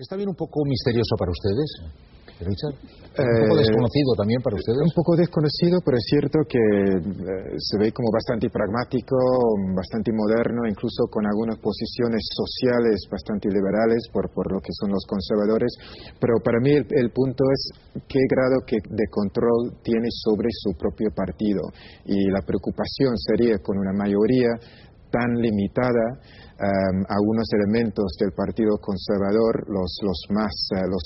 ¿Está bien un poco misterioso para ustedes, Richard? ¿Un poco desconocido también para ustedes? Un poco desconocido, pero es cierto que se ve como bastante pragmático, bastante moderno, incluso con algunas posiciones sociales bastante liberales por lo que son los conservadores. Pero para mí el punto es qué grado de control tiene sobre su propio partido. Y la preocupación sería con una mayoría tan limitada, algunos elementos del Partido Conservador, los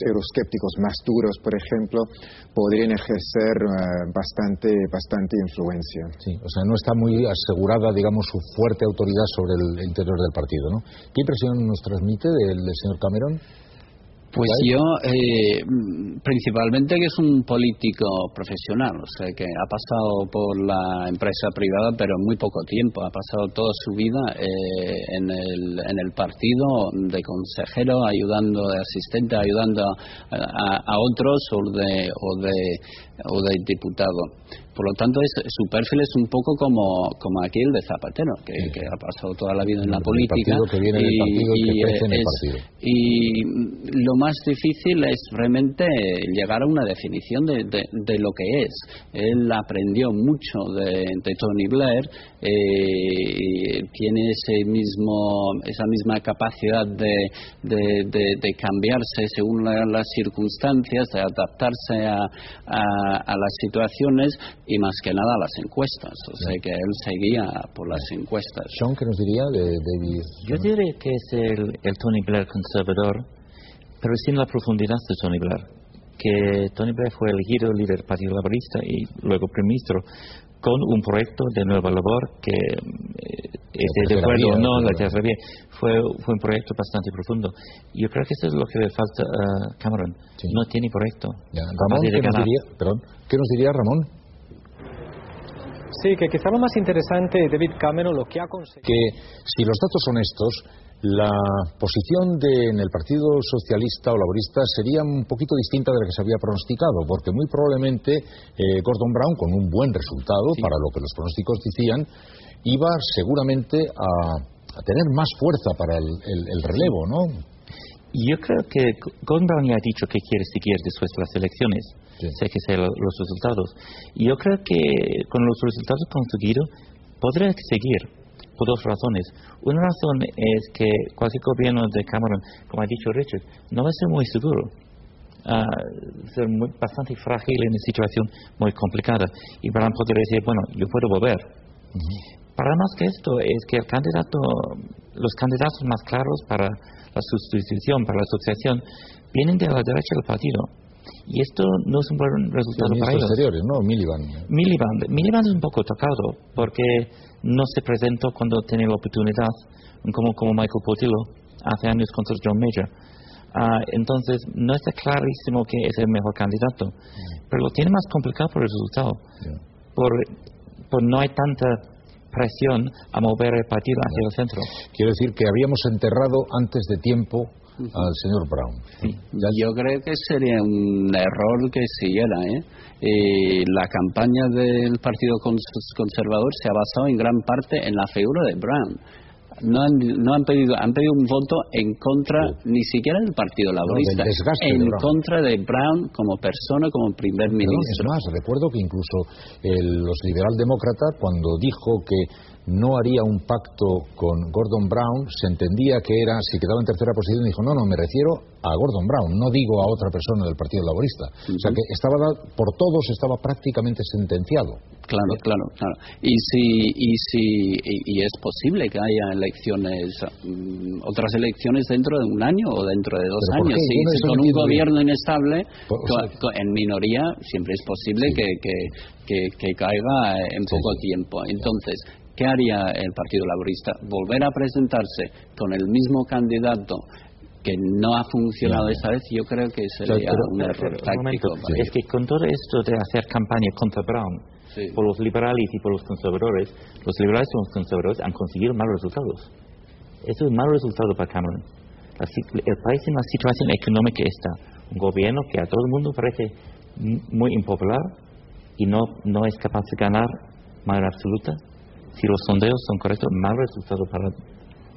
euroscépticos más duros, por ejemplo, podrían ejercer bastante influencia. Sí, o sea, no está muy asegurada, digamos, su fuerte autoridad sobre el interior del partido, ¿no? ¿Qué impresión nos transmite del señor Cameron? Pues yo, principalmente que es un político profesional, o sea, que ha pasado por la empresa privada, pero muy poco tiempo, ha pasado toda su vida en el partido, de consejero, ayudando, de asistente, ayudando a otros o de diputado. Por lo tanto, su perfil es un poco como aquel de Zapatero, que ha pasado toda la vida en la política. Que viene del partido y que crece en el partido. Y lo más difícil es realmente llegar a una definición de lo que es. Él aprendió mucho de Tony Blair, tiene esa misma capacidad de cambiarse según las circunstancias, de adaptarse a las situaciones y más que nada a las encuestas. O sea que él seguía por las encuestas. Sean, ¿qué nos diría de David? Yo diría que es el Tony Blair conservador, pero sin la profundidad de Tony Blair. Que Tony Blair fue elegido líder del Partido Laborista y luego primer ministro con un proyecto de nueva labor que de acuerdo o no, la tercera vía, fue un proyecto bastante profundo. Yo creo que eso es lo que le falta a Cameron. Sí. No tiene proyecto. Ramón, ¿qué nos diría Ramón? Sí, que quizá lo más interesante de David Cameron, lo que ha conseguido... Que si los datos son estos, la posición en el Partido Socialista o Laborista sería un poquito distinta de la que se había pronosticado, porque muy probablemente Gordon Brown, con un buen resultado, sí, para lo que los pronósticos decían, iba seguramente a tener más fuerza para el relevo, ¿no? Yo creo que Gordon Brown ya ha dicho que quiere seguir después de las elecciones. Sí. Sé que sé los resultados. Y yo creo que con los resultados conseguidos podrá seguir por dos razones. Una razón es que cualquier gobierno de Cameron, como ha dicho Richard, no va a ser muy seguro. Ser bastante frágil en una situación muy complicada. Y Brown podría decir, bueno, yo puedo volver. Para más que esto, es que los candidatos más claros para la sustitución, para la asociación, vienen de la derecha del partido. Y esto no es un buen resultado para ellos. Exteriores, ¿no? Miliband es un poco tocado porque no se presentó cuando tenía la oportunidad, como Michael Portillo hace años contra John Major. Entonces no está clarísimo que es el mejor candidato, pero lo tiene más complicado por el resultado. Por no hay tanta presión a mover el partido hacia el centro. Quiero decir que habíamos enterrado antes de tiempo al señor Brown. Sí. Yo creo que sería un error que siguiera. La campaña del Partido Conservador se ha basado en gran parte en la figura de Brown. No han pedido un voto en contra ni siquiera del Partido Laborista, en contra de Brown como persona, como primer ministro. Es más, recuerdo que incluso los liberaldemócratas, cuando dijo que no haría un pacto con Gordon Brown, se entendía que era, si quedaba en tercera posición, dijo, no, me refiero a Gordon Brown, no digo a otra persona del Partido Laborista. O sea que por todos estaba prácticamente sentenciado. Claro. Y es posible que haya elecciones, otras elecciones dentro de un año o dentro de 2 años. Si con un gobierno inestable, en minoría, siempre es posible que caiga en poco tiempo. Entonces, ¿qué haría el Partido Laborista? ¿Volver a presentarse con el mismo candidato que no ha funcionado esta vez? Yo creo que sería un error táctico. Es que con todo esto de hacer campaña contra Brown, por los liberales y por los conservadores, los liberales y los conservadores han conseguido malos resultados. Eso es un mal resultado para Cameron. El país en la situación económica está. Un gobierno que a todo el mundo parece muy impopular y no es capaz de ganar de manera absoluta. Si los sondeos son correctos, mal resultado para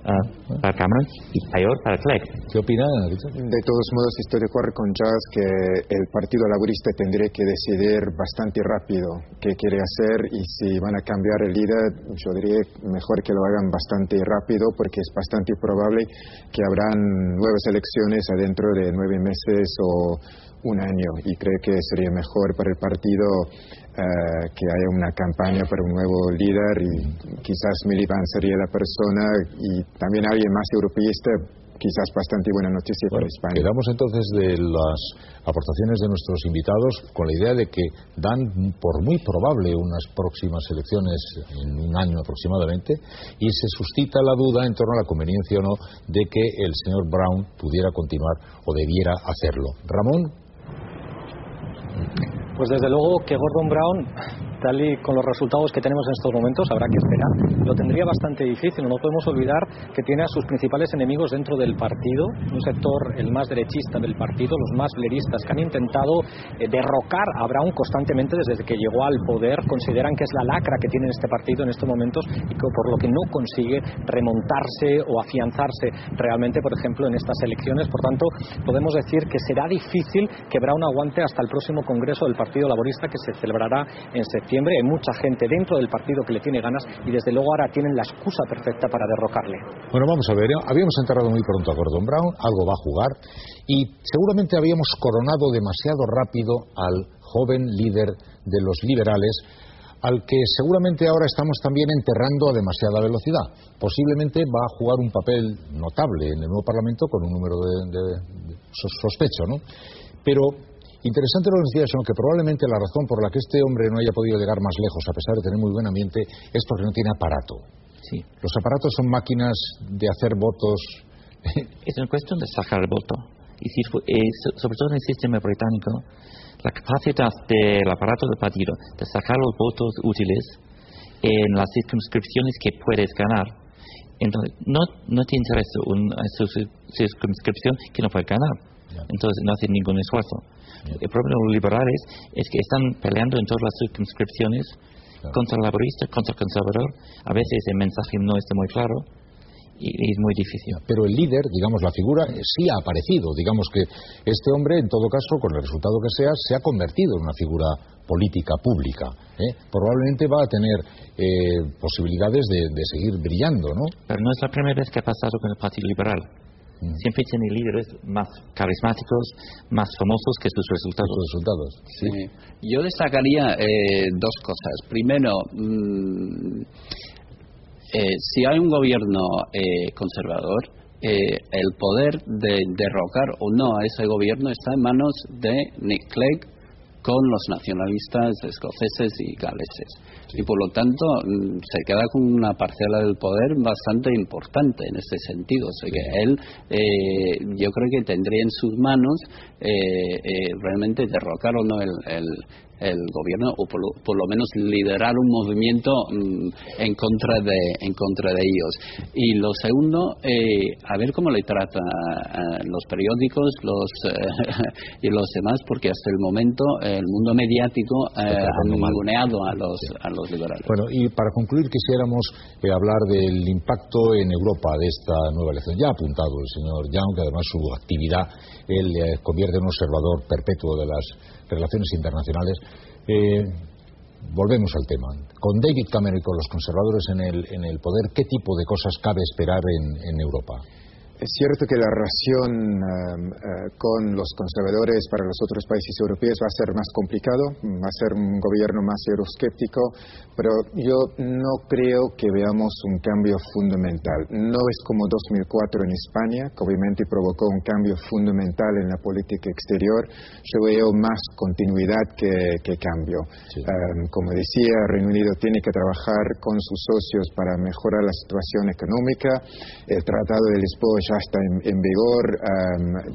para Cameron y peor para Clegg. ¿Qué opina? De todos modos, estoy de acuerdo con Charles que el Partido Laborista tendría que decidir bastante rápido qué quiere hacer, y si van a cambiar el líder, yo diría mejor que lo hagan bastante rápido, porque es bastante probable que habrán nuevas elecciones adentro de 9 meses o un año, y creo que sería mejor para el partido que haya una campaña para un nuevo líder, y quizás Miliband sería la persona, y también alguien más europeísta, quizás bastante buena noticia para España. Quedamos entonces de las aportaciones de nuestros invitados con la idea de que dan por muy probable unas próximas elecciones en un año aproximadamente, y se suscita la duda en torno a la conveniencia o no de que el señor Brown pudiera continuar o debiera hacerlo. Ramón. Pues desde luego que Gordon Brown, tal y con los resultados que tenemos en estos momentos, habrá que esperar. Lo tendría bastante difícil. No podemos olvidar que tiene a sus principales enemigos dentro del partido, un sector el más derechista del partido, los más blairistas, que han intentado derrocar a Brown constantemente desde que llegó al poder. Consideran que es la lacra que tiene este partido en estos momentos, y que por lo que no consigue remontarse o afianzarse realmente, por ejemplo, en estas elecciones. Por tanto, podemos decir que será difícil que Brown aguante hasta el próximo Congreso del Partido Laborista, que se celebrará en septiembre. Hay mucha gente dentro del partido que le tiene ganas, y desde luego ahora tienen la excusa perfecta para derrocarle. Bueno, vamos a ver, habíamos enterrado muy pronto a Gordon Brown, algo va a jugar, y seguramente habíamos coronado demasiado rápido al joven líder de los liberales, al que seguramente ahora estamos también enterrando a demasiada velocidad. Posiblemente va a jugar un papel notable en el nuevo Parlamento con un número de sospecho, ¿no? Pero interesante lo que decía, que probablemente la razón por la que este hombre no haya podido llegar más lejos, a pesar de tener muy buen ambiente, es porque no tiene aparato. Sí. Los aparatos son máquinas de hacer votos. Es una cuestión de sacar el voto. Y sobre todo en el sistema británico, la capacidad del aparato del partido de sacar los votos útiles en las circunscripciones que puedes ganar. Entonces, no te interesa una circunscripción que no puedes ganar. Entonces, no hacen ningún esfuerzo. El problema de los liberales es que están peleando en todas las circunscripciones, contra el laborista, contra el conservador. A veces el mensaje no está muy claro y es muy difícil. Pero el líder, digamos, la figura, sí ha aparecido. Digamos que este hombre, en todo caso, con el resultado que sea, se ha convertido en una figura política pública. Probablemente va a tener posibilidades de seguir brillando, ¿no? Pero no es la primera vez que ha pasado con el Partido Liberal. Siempre tiene líderes más carismáticos, más famosos que sus resultados. Sí. Yo destacaría dos cosas. Primero, si hay un gobierno conservador, el poder de derrocar o no a ese gobierno está en manos de Nick Clegg con los nacionalistas escoceses y galeses. Sí. Y por lo tanto se queda con una parcela del poder bastante importante en este sentido. O sea que él, yo creo que tendría en sus manos realmente derrocar o no el gobierno, o por lo menos liderar un movimiento en contra de ellos. Y lo segundo, a ver cómo le trata a los periódicos y los demás, porque hasta el momento el mundo mediático ha ninguneado a los liberales. Bueno, y para concluir quisiéramos hablar del impacto en Europa de esta nueva elección. Ya ha apuntado el señor Young, que además su actividad él convierte en un observador perpetuo de las relaciones internacionales. Volvemos al tema. Con David Cameron y con los conservadores en el poder, ¿qué tipo de cosas cabe esperar en Europa? Es cierto que la relación con los conservadores para los otros países europeos va a ser más complicado, va a ser un gobierno más euroscéptico, pero yo no creo que veamos un cambio fundamental. No es como 2004 en España, que obviamente provocó un cambio fundamental en la política exterior. Yo veo más continuidad que cambio. Sí. Como decía, Reino Unido tiene que trabajar con sus socios para mejorar la situación económica. El Tratado de Lisboa ya está en vigor.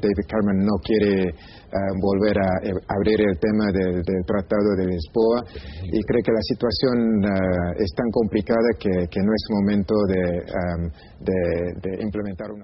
David Cameron no quiere volver a abrir el tema del Tratado de Lisboa, y creo que la situación es tan complicada que no es momento de implementar una